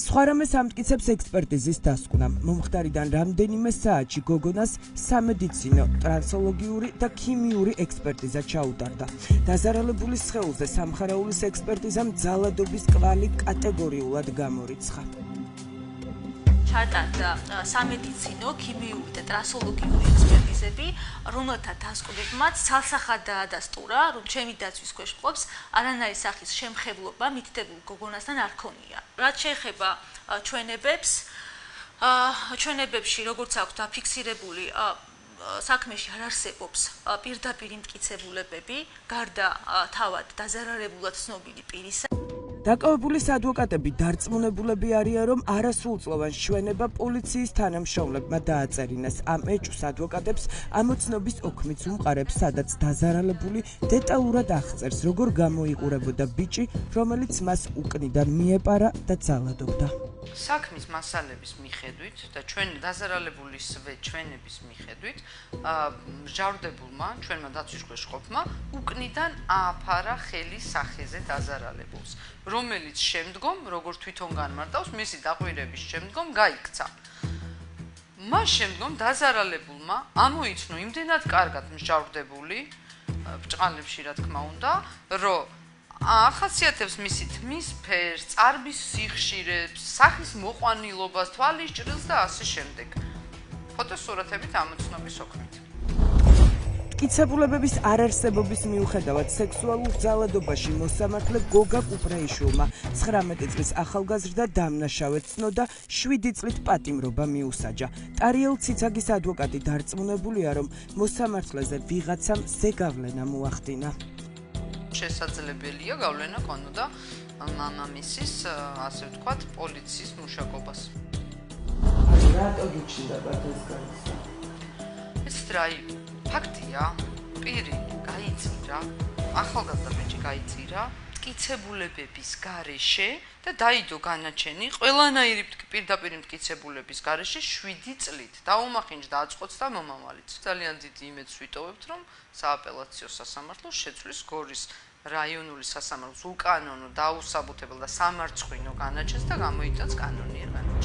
სხვა რამეს ამტკიცებს ექსპერტიზის დასკვნა. მომხდარიდან რამდენიმე საათში გოგონას სამედიცინო, ტრანსოლოგიური და ქიმიური ექსპერტიზა ჩაუტარდა. დაზარალებულის სხეულზე სამხარაულის ექსპერტიზამ ძალადობის კვალი კატეგორიულად გამორიცხა. ჩატარდა სამედიცინო, ქიმიური და ტრანსოლოგიური ექსპერტიზები, რომელთა დასკვნებმაც ცალსახად დაადასტურა, რომ ჩემი დაცვის ქვეშ მყოფს არანაირი სახის შემხებლობა მითითებულ გოგონასთან არ ქონია. რაც შეეხება ჩვენებებში, როგორც აქვს დაფიქსირებული, საქმეში არ არსებობს პირდაპირ იმტკიცებულებები, გარდა თავად დაზარალებულად ცნობილი პირისა. დაკავებულის ადვოკატები დარწმუნებულები არიან, რომ არასრულწლოვან ჩვენება პოლიციის თანამშრომლებმა დააწერინეს. ამ ეჭვს ადვოკატებს ამოცნობის ოქმიც უმყარებს, სადაც დაზარალებული დეტალურად აღწერს, როგორ გამოიყურებოდა ბიჭი, რომელიც მას უკნიდან მიეპარა და ძალადობდა. საქმის მასალების მიხედვით და დაზარალებულისვე ჩვენების მიხედვით, მჟავრდებულმა, ჩვენმა დაცვის ქვეშ მყოფმა, უკნიდან ააფარა ხელი სახეზე დაზარალებულს, რომელიც შემდგომ, როგორც თვითონ განმარტავს, მისი დაყვირების შემდგომ გაიქცა. მას შემდგომ დაზარალებულმა ამოიცნო იმდენად კარგად მჟავრდებული, ბრჭყალებში რა თქმა უნდა, რომ ახასიათებს მისი თმის ფერს, წარბის სიხშირებს, სახის მოყვანილობას, თვალის ჭრილს და ასე შემდეგ. ფოტოსურათებით ამოცნობის ოქმით. მტკიცებულებების არარსებობის მიუხედავად სექსუალურ ძალადობაში მოსამართლე გოგა კუპრეიშვილმა 19 წლის ახალგაზრდა დამნაშავედ ცნო და 7 წლით პატიმრობა მიუსაჯა. ტარიელ ციცაგის ადვოკატი დარწმუნებულია, რომ მოსამართლეზე ვიღაცამ ზეგავლენა მოახდინა. შესაძლებელია გავლენა ქონოდა მამამისის, ასე ვთქვათ, პოლიციის მუშაკობას. რატო გიჩნდებათ ეს განცდა? ეს ფაქტია, პირი გაიწირა, ახალგაზრდა ბიჭი გაიწირა, მტკიცებულებების გარეშე და დაიდო განაჩენი ყველანაირი პირდაპირ მტკიცებულების გარეშე 7 წლით. დაუმახინჯდა აწყვეტს და მომავალიც. ძალიან დიდი იმედს ვიტოვებთ, რომ სააპელაციო სასამართლო შეცვლის გორის რაიონული სასამართლოს უკანონო, დაუსაბუთებელ და სამარცხვინო განაჩენს და გამოიტანს კანონიერ განაჩენს.